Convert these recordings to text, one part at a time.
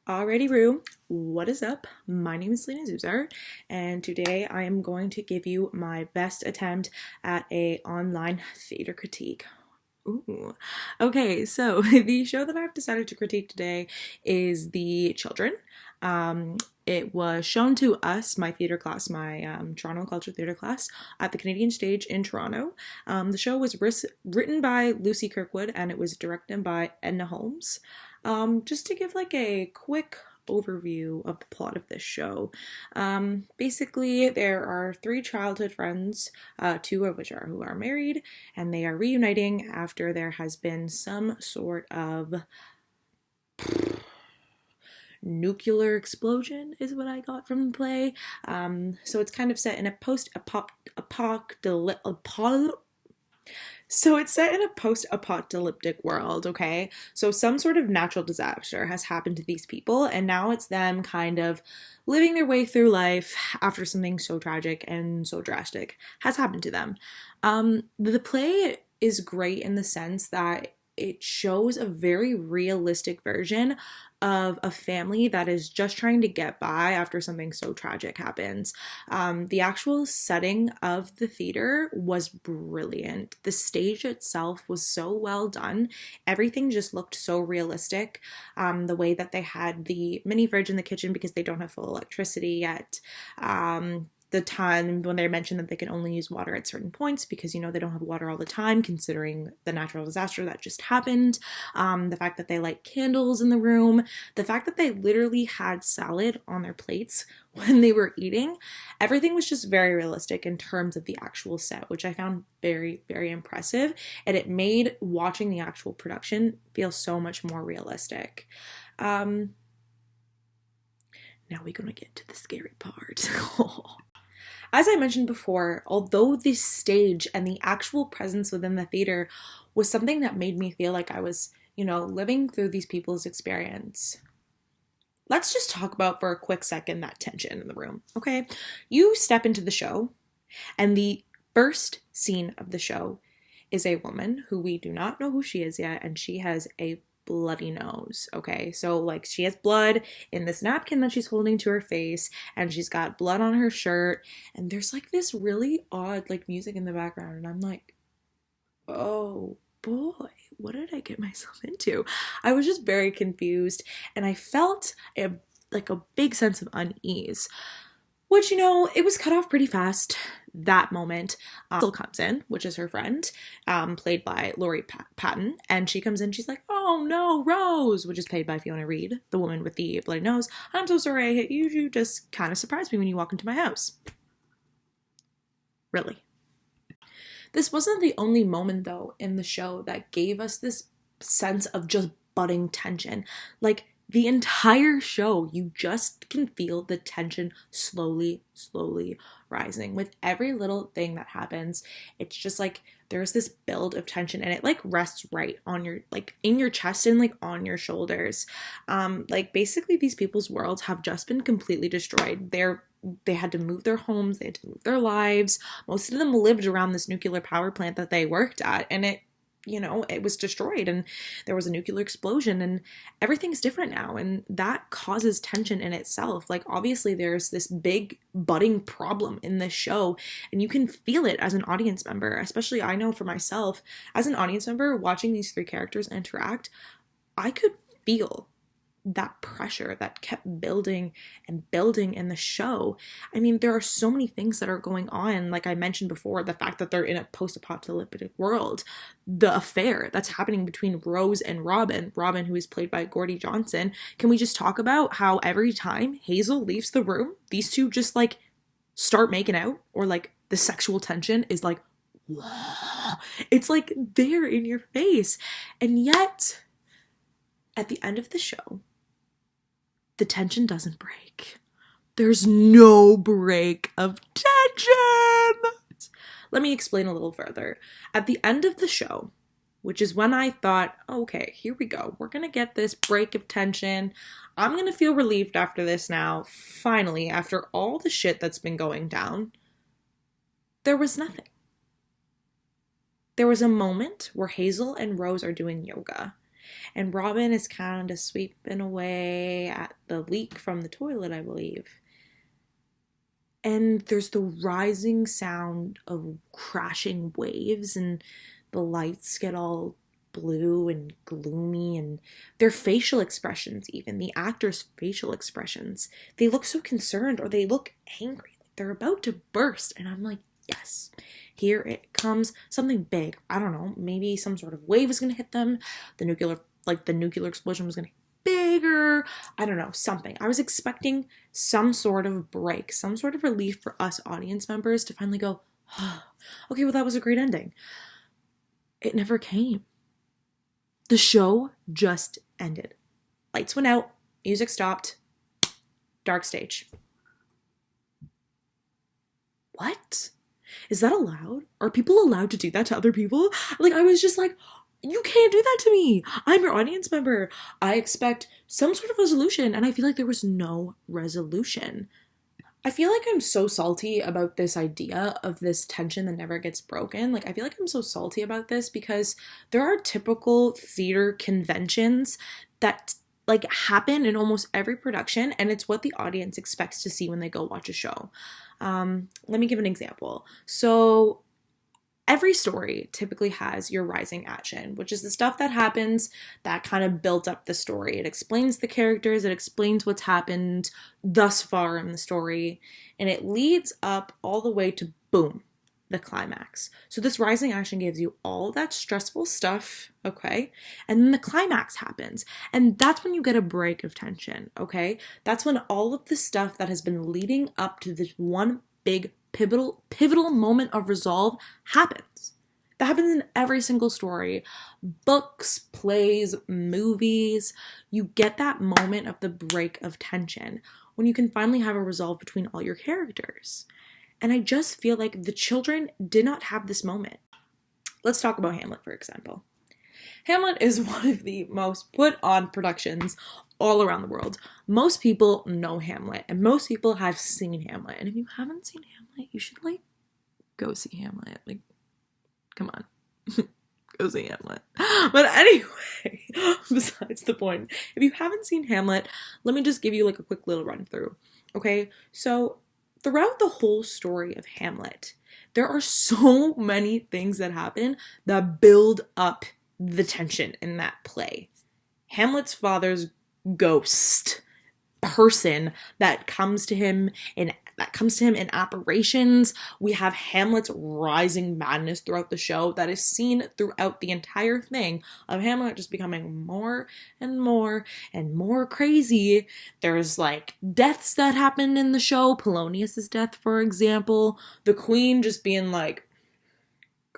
Alrighty, Rue, what is up? My name is Lena Zuzar, and today I am going to give you my best attempt at a online theater critique. Ooh. Okay, so the show that I've decided to critique today is The Children. It was shown to us, my theater class, my Toronto Culture Theater class, at the Canadian Stage in Toronto. The show was written by Lucy Kirkwood and it was directed by Edna Holmes. Just to give like a quick overview of the plot of this show. Basically, there are three childhood friends, two of which are who are married, and they are reuniting after there has been some sort of nuclear explosion is what I got from the play. So it's kind of set in a post-apocalyptic world, okay? So some sort of natural disaster has happened to these people, and now it's them kind of living their way through life after something so tragic and so drastic has happened to them. The play is great in the sense that it shows a very realistic version of a family that is just trying to get by after something so tragic happens. The actual setting of the theater was brilliant. The stage itself was so well done. Everything just looked so realistic. The way that they had the mini fridge in the kitchen because they don't have full electricity yet. The time when they mentioned that they can only use water at certain points because, they don't have water all the time considering the natural disaster that just happened. The fact that they light candles in the room. The fact that they literally had salad on their plates when they were eating. Everything was just very realistic in terms of the actual set, which I found very, very impressive. And it made watching the actual production feel so much more realistic. Now we're gonna get to the scary part. As I mentioned before, although the stage and the actual presence within the theater was something that made me feel like I was, living through these people's experience. Let's just talk about for a quick second that tension in the room, okay? You step into the show, and the first scene of the show is a woman who we do not know who she is yet, and she has a bloody nose, okay? So like she has blood in this napkin that she's holding to her face, and she's got blood on her shirt, and there's like this really odd like music in the background, and I'm like, oh boy, what did I get myself into? I was just very confused, and I felt a big sense of unease. Which, it was cut off pretty fast. That moment, still comes in, which is her friend, played by Laurie Patton, and she comes in, she's like, oh no, Rose, which is played by Fiona Reed, the woman with the bloody nose. I'm so sorry I hit you, you just kind of surprised me when you walk into my house. Really. This wasn't the only moment, though, in the show that gave us this sense of just budding tension. Like, the entire show, you just can feel the tension slowly rising. With every little thing that happens, it's just like there's this build of tension, and it like rests right on your, like in your chest and like on your shoulders. Like basically these people's worlds have just been completely destroyed. They had to move their homes, they had to move their lives. Most of them lived around this nuclear power plant that they worked at, and it was destroyed, and there was a nuclear explosion, and everything's different now, and that causes tension in itself. Like, obviously there's this big budding problem in this show, and you can feel it as an audience member. Especially, I know for myself, as an audience member watching these three characters interact, I could feel that pressure that kept building and building in the show. I mean, there are so many things that are going on. Like I mentioned before, the fact that they're in a post-apocalyptic world, the affair that's happening between Rose and Robin, who is played by Gordie Johnson. Can we just talk about how every time Hazel leaves the room, these two just like start making out, or like the sexual tension is like, whoa, it's like there in your face. And yet, at the end of the show, the tension doesn't break. There's no break of tension. Let me explain a little further. At the end of the show, which is when I thought, okay, here we go. We're going to get this break of tension. I'm going to feel relieved after this now. Finally, after all the shit that's been going down, there was nothing. There was a moment where Hazel and Rose are doing yoga. And Robin is kind of sweeping away at the leak from the toilet, I believe. And there's the rising sound of crashing waves, and the lights get all blue and gloomy, and their facial expressions, even the actors' facial expressions, they look so concerned, or they look angry, like they're about to burst. And I'm like, yes, here it comes, something big. I don't know, maybe some sort of wave is going to hit them, the nuclear explosion was going to bigger, I don't know, something. I was expecting some sort of break, some sort of relief for us audience members to finally go, oh, okay, well, that was a great ending. It never came. The show just ended. Lights went out, music stopped, dark stage. What? Is that allowed? Are people allowed to do that to other people? Like, I was just like, you can't do that to me. I'm your audience member. I expect some sort of resolution, and I feel like there was no resolution. I feel like I'm so salty about this idea of this tension that never gets broken. Like, I feel like I'm so salty about this because there are typical theater conventions that like happen in almost every production, and it's what the audience expects to see when they go watch a show. Let me give an example. So every story typically has your rising action, which is the stuff that happens that kind of built up the story. It explains the characters, it explains what's happened thus far in the story, and it leads up all the way to boom, the climax. So this rising action gives you all that stressful stuff, okay? And then the climax happens, and that's when you get a break of tension, okay? That's when all of the stuff that has been leading up to this one big pivotal moment of resolve happens. That happens in every single story. Books, plays, movies. You get that moment of the break of tension when you can finally have a resolve between all your characters. And I just feel like the children did not have this moment. Let's talk about Hamlet, for example. Hamlet is one of the most put on productions all around the world. Most people know Hamlet, and most people have seen Hamlet. And if you haven't seen Hamlet, you should go see Hamlet. Come on. Go see Hamlet. But anyway, besides the point, if you haven't seen Hamlet, let me just give you a quick little run through. Okay, so throughout the whole story of Hamlet, there are so many things that happen that build up the tension in that play. Hamlet's father's ghost person that comes to him in apparitions. We have Hamlet's rising madness throughout the show that is seen throughout the entire thing of Hamlet just becoming more and more and more crazy. There's deaths that happen in the show, Polonius's death, for example, the queen just being like,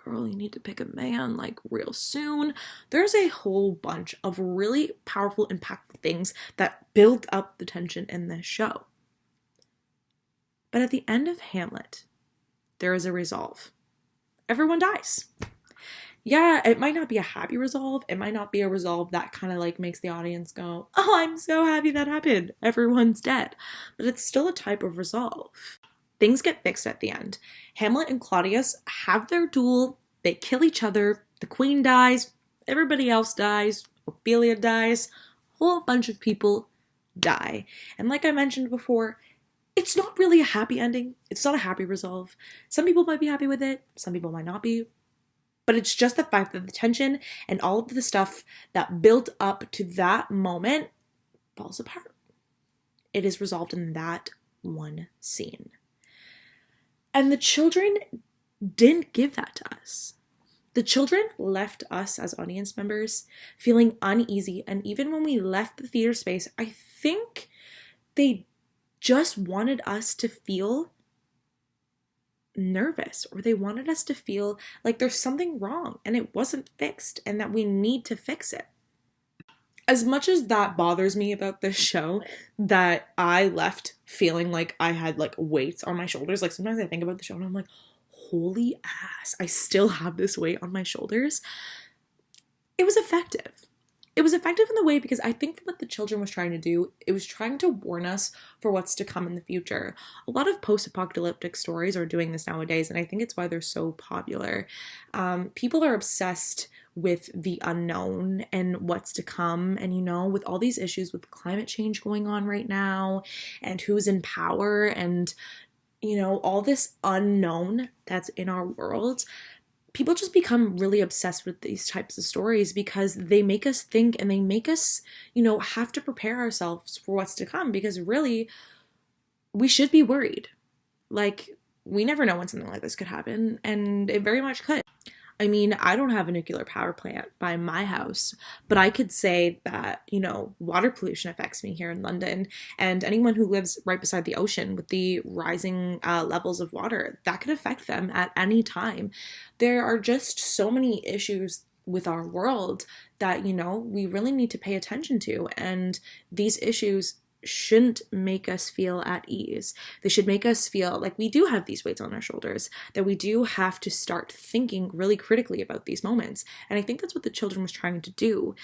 girl, you need to pick a man real soon. There's a whole bunch of really powerful, impactful things that build up the tension in this show. But at the end of Hamlet, there is a resolve. Everyone dies. Yeah, it might not be a happy resolve. It might not be a resolve that kind of makes the audience go, oh, I'm so happy that happened. Everyone's dead. But it's still a type of resolve. Things get fixed at the end. Hamlet and Claudius have their duel. They kill each other. The queen dies. Everybody else dies. Ophelia dies. A whole bunch of people die. And like I mentioned before, it's not really a happy ending. It's not a happy resolve. Some people might be happy with it. Some people might not be. But it's just the fact that the tension and all of the stuff that built up to that moment falls apart. It is resolved in that one scene. And the children didn't give that to us. The children left us as audience members feeling uneasy. And even when we left the theater space, I think they just wanted us to feel nervous, or they wanted us to feel like there's something wrong and it wasn't fixed and that we need to fix it. As much as that bothers me about this show, that I left feeling like I had weights on my shoulders. Sometimes I think about the show and I'm like, holy ass, I still have this weight on my shoulders. It was effective. It was effective in the way because I think what the children was trying to do, it was trying to warn us for what's to come in the future. A lot of post-apocalyptic stories are doing this nowadays, and I think it's why they're so popular. People are obsessed with the unknown and what's to come, and with all these issues with climate change going on right now, and who's in power, and all this unknown that's in our world. People just become really obsessed with these types of stories because they make us think and they make us, have to prepare ourselves for what's to come, because really we should be worried. Like, we never know when something like this could happen, and it very much could. I mean, I don't have a nuclear power plant by my house, but I could say that, water pollution affects me here in London, and anyone who lives right beside the ocean with the rising levels of water, that could affect them at any time. There are just so many issues with our world that, we really need to pay attention to, and these issues shouldn't make us feel at ease. They should make us feel like we do have these weights on our shoulders, that we do have to start thinking really critically about these moments. And I think that's what the children was trying to do.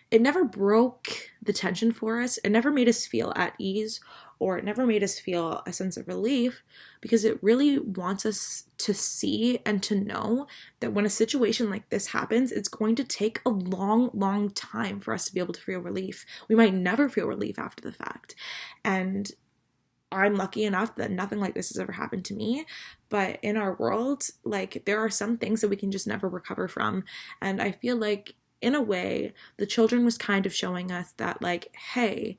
It never broke the tension for us. It never made us feel at ease, or it never made us feel a sense of relief, because it really wants us to see and to know that when a situation like this happens, it's going to take a long, long time for us to be able to feel relief. We might never feel relief after the fact. And I'm lucky enough that nothing like this has ever happened to me, but in our world, like, there are some things that we can just never recover from. And I feel like, in a way, the children was kind of showing us that, like, hey,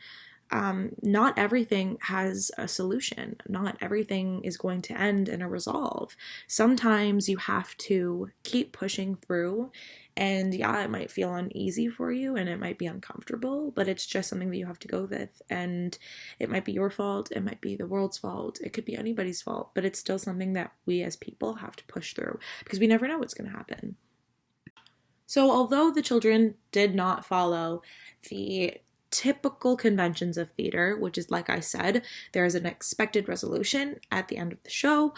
not everything has a solution. Not everything is going to end in a resolve. Sometimes you have to keep pushing through, and yeah, it might feel uneasy for you and it might be uncomfortable, but it's just something that you have to go with. And it might be your fault, it might be the world's fault, it could be anybody's fault, but it's still something that we as people have to push through, because we never know what's going to happen. So although the children did not follow the typical conventions of theater, which is, like I said, there is an expected resolution at the end of the show,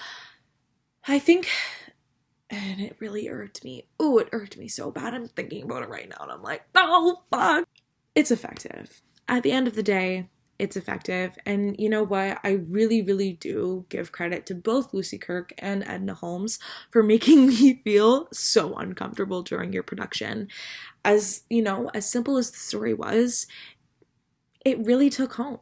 I think, and it really irked me. Oh, it irked me so bad. I'm thinking about it right now and I'm like, oh, fuck. It's effective. At the end of the day, it's effective. And you know what? I really, really do give credit to both Lucy Kirk and Edna Holmes for making me feel so uncomfortable during your production. As simple as the story was, it really took home.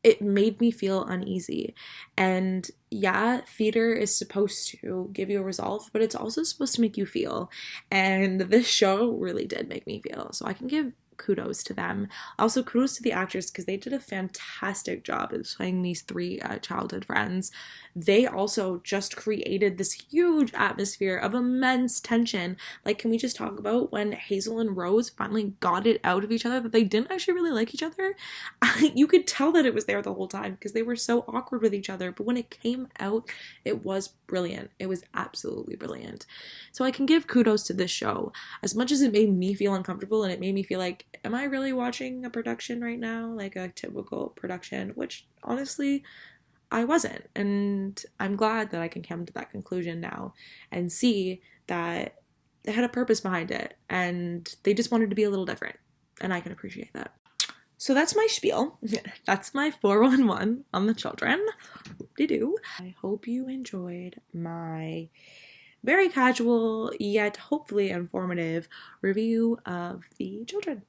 It made me feel uneasy. And yeah, theater is supposed to give you a resolve, but it's also supposed to make you feel. And this show really did make me feel. So I can give kudos to them. Also, kudos to the actors, because they did a fantastic job of playing these three childhood friends. They also just created this huge atmosphere of immense tension. Like, can we just talk about when Hazel and Rose finally got it out of each other that they didn't actually really like each other? You could tell that it was there the whole time because they were so awkward with each other, but when it came out, it was brilliant. It was absolutely brilliant. So I can give kudos to this show. As much as it made me feel uncomfortable and it made me feel like, am I really watching a production right now? Like a typical production, which honestly, I wasn't. And I'm glad that I can come to that conclusion now and see that they had a purpose behind it and they just wanted to be a little different. And I can appreciate that. So that's my spiel. That's my 411 on the children. Whoop-de-doo. I hope you enjoyed my very casual yet hopefully informative review of the children.